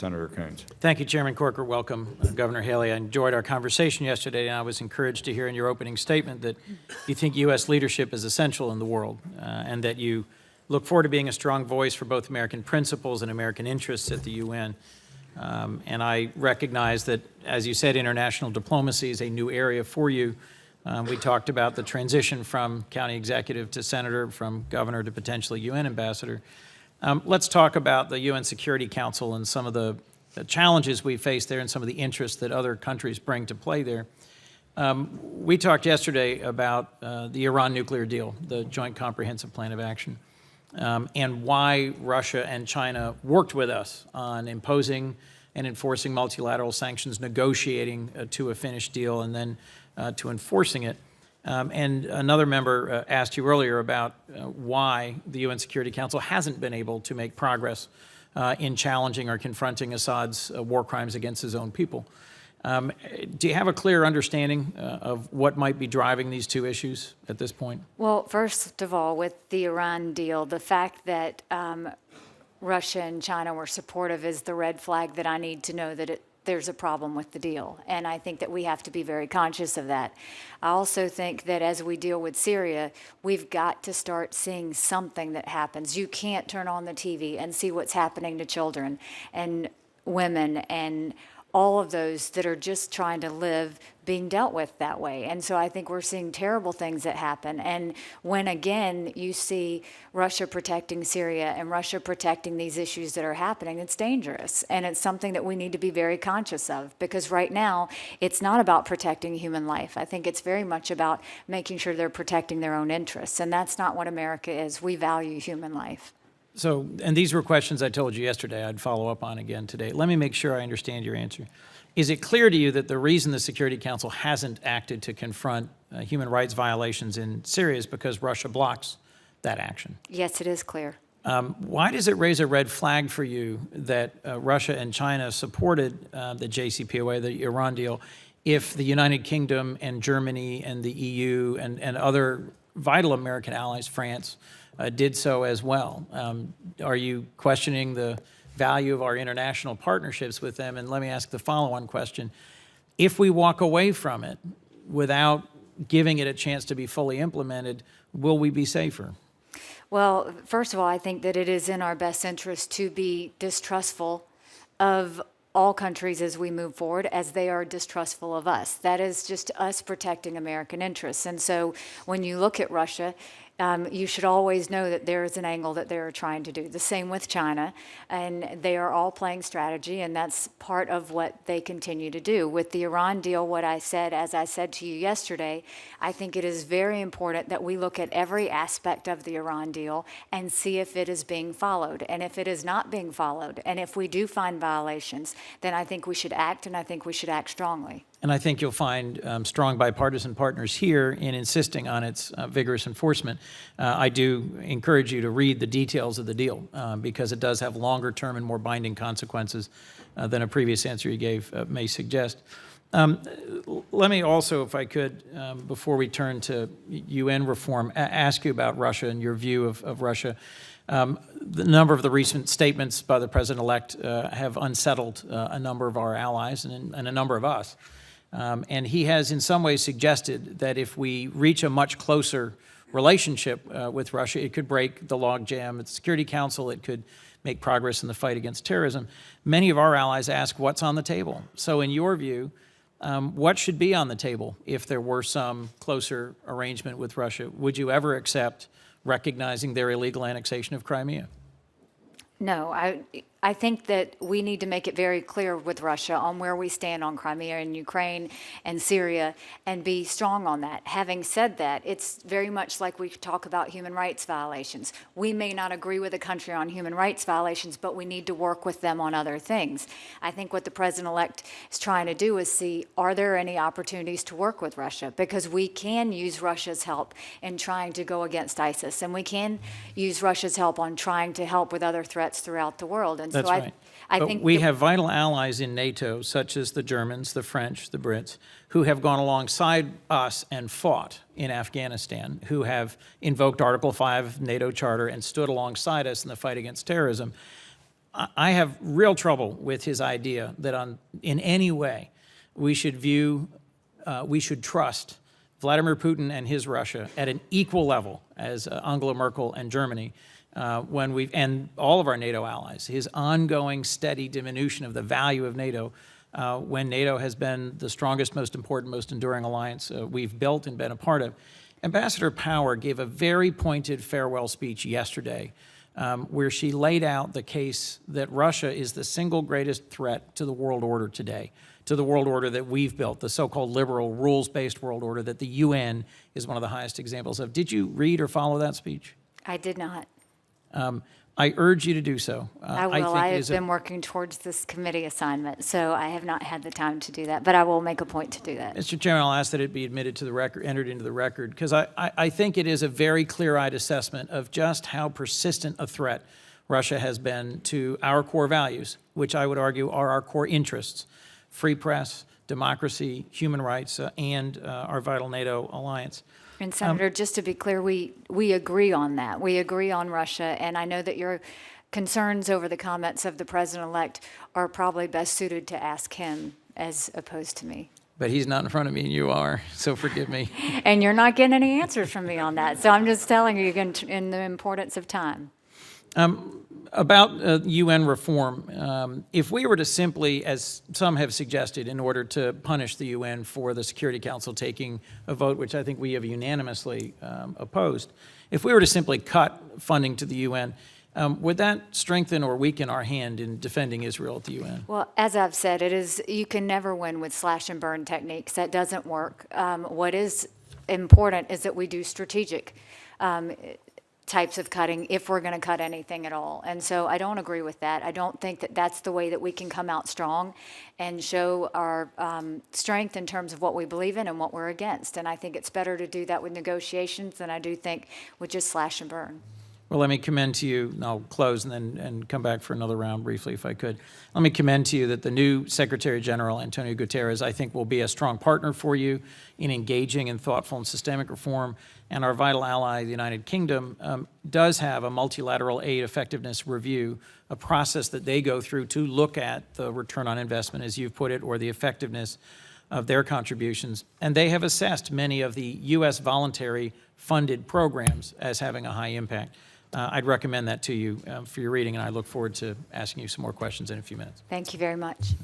Senator Coons. Thank you, Chairman Corker. Welcome, Governor Haley. I enjoyed our conversation yesterday, and I was encouraged to hear in your opening statement that you think U.S. leadership is essential in the world, and that you look forward to being a strong voice for both American principles and American interests at the UN. And I recognize that, as you said, international diplomacy is a new area for you. We talked about the transition from county executive to senator, from governor to potentially UN ambassador. Let's talk about the UN Security Council and some of the challenges we face there and some of the interests that other countries bring to play there. We talked yesterday about the Iran nuclear deal, the Joint Comprehensive Plan of Action, and why Russia and China worked with us on imposing and enforcing multilateral sanctions, negotiating to a finished deal, and then to enforcing it. And another member asked you earlier about why the UN Security Council hasn't been able to make progress in challenging or confronting Assad's war crimes against his own people. Do you have a clear understanding of what might be driving these two issues at this point? Well, first of all, with the Iran deal, the fact that Russia and China were supportive is the red flag that I need to know that there's a problem with the deal. And I think that we have to be very conscious of that. I also think that as we deal with Syria, we've got to start seeing something that happens. You can't turn on the TV and see what's happening to children and women and all of those that are just trying to live being dealt with that way. And so I think we're seeing terrible things that happen. And when, again, you see Russia protecting Syria and Russia protecting these issues that are happening, it's dangerous. And it's something that we need to be very conscious of, because right now it's not about protecting human life. I think it's very much about making sure they're protecting their own interests. And that's not what America is. We value human life. So, and these were questions I told you yesterday I'd follow up on again today. Let me make sure I understand your answer. Is it clear to you that the reason the Security Council hasn't acted to confront human rights violations in Syria is because Russia blocks that action? Yes, it is clear. Why does it raise a red flag for you that Russia and China supported the JCPOA, the Iran deal, if the United Kingdom and Germany and the EU and other vital American allies, France, did so as well? Are you questioning the value of our international partnerships with them? And let me ask the follow-on question. If we walk away from it without giving it a chance to be fully implemented, will we be safer? Well, first of all, I think that it is in our best interest to be distrustful of all countries as we move forward, as they are distrustful of us. That is just us protecting American interests. And so when you look at Russia, you should always know that there is an angle that they're trying to do. The same with China, and they are all playing strategy, and that's part of what they continue to do. With the Iran deal, what I said, as I said to you yesterday, I think it is very important that we look at every aspect of the Iran deal and see if it is being followed. And if it is not being followed, and if we do find violations, then I think we should act, and I think we should act strongly. And I think you'll find strong bipartisan partners here in insisting on its vigorous enforcement. I do encourage you to read the details of the deal because it does have longer-term and more binding consequences than a previous answer you gave may suggest. Let me also, if I could, before we turn to UN reform, ask you about Russia and your view of Russia. The number of the recent statements by the president-elect have unsettled a number of our allies and a number of us. And he has in some ways suggested that if we reach a much closer relationship with Russia, it could break the logjam at the Security Council, it could make progress in the fight against terrorism. Many of our allies ask what's on the table. So in your view, what should be on the table if there were some closer arrangement with Russia? Would you ever accept recognizing their illegal annexation of Crimea? No, I think that we need to make it very clear with Russia on where we stand on Crimea and Ukraine and Syria and be strong on that. Having said that, it's very much like we talk about human rights violations. We may not agree with a country on human rights violations, but we need to work with them on other things. I think what the president-elect is trying to do is see, are there any opportunities to work with Russia? Because we can use Russia's help in trying to go against ISIS, and we can use Russia's help on trying to help with other threats throughout the world. And That's so right. I But think we have vital allies in NATO, such as the Germans, the French, the Brits, who have gone alongside us and fought in Afghanistan, who have invoked Article 5 NATO Charter and stood alongside us in the fight against terrorism. I have real trouble with his idea that in any way we should trust Vladimir Putin and his Russia at an equal level as Angela Merkel and Germany, and all of our NATO allies. His ongoing steady diminution of the value of NATO, when NATO has been the strongest, most important, most enduring alliance we've built and been a part of. Ambassador Power gave a very pointed farewell speech yesterday, where she laid out the case that Russia is the single greatest threat to the world order today, to the world order that we've built, the so-called liberal, rules-based world order that the UN is one of the highest examples of. Did you read or follow that speech? I did not. I urge you to do so. I will. I have been working towards this committee assignment, so I have not had the time to do that, but I will make a point to do that. Mr. Chairman, I'll ask that it be admitted to the record, entered into the record, because I think it is a very clear-eyed assessment of just how persistent a threat Russia has been to our core values, which I would argue are our core interests: free press, democracy, human rights, and our vital NATO alliance. And Senator, just to be clear, we agree on that. We agree on Russia, and I know that your concerns over the comments of the president-elect are probably best suited to ask him as opposed to me. But he's not in front of me, and you are, so forgive me. And you're not getting any answers from me on that, so I'm just telling you in the importance of time. About UN reform, if we were to simply, as some have suggested, in order to punish the UN for the Security Council taking a vote, which I think we have unanimously opposed, if we were to simply cut funding to the UN, would that strengthen or weaken our hand in defending Israel at the UN? Well, as I've said, you can never win with slash and burn techniques. That doesn't work. What is important is that we do strategic types of cutting if we're going to cut anything at all. And so I don't agree with that. I don't think that that's the way that we can come out strong and show our strength in terms of what we believe in and what we're against. And I think it's better to do that with negotiations than I do think with just slash and burn. Well, let me commend to you, and I'll close and come back for another round briefly if I could. Let me commend to you that the new Secretary General, Antonio Guterres, I think will be a strong partner for you in engaging in thoughtful and systemic reform. And our vital ally, the United Kingdom, does have a multilateral aid effectiveness review, a process that they go through to look at the return on investment, as you've put it, or the effectiveness of their contributions. And they have assessed many of the U.S. voluntary funded programs as having a high impact. I'd recommend that to you for your reading, and I look forward to asking you some more questions in a few minutes. Thank you very much.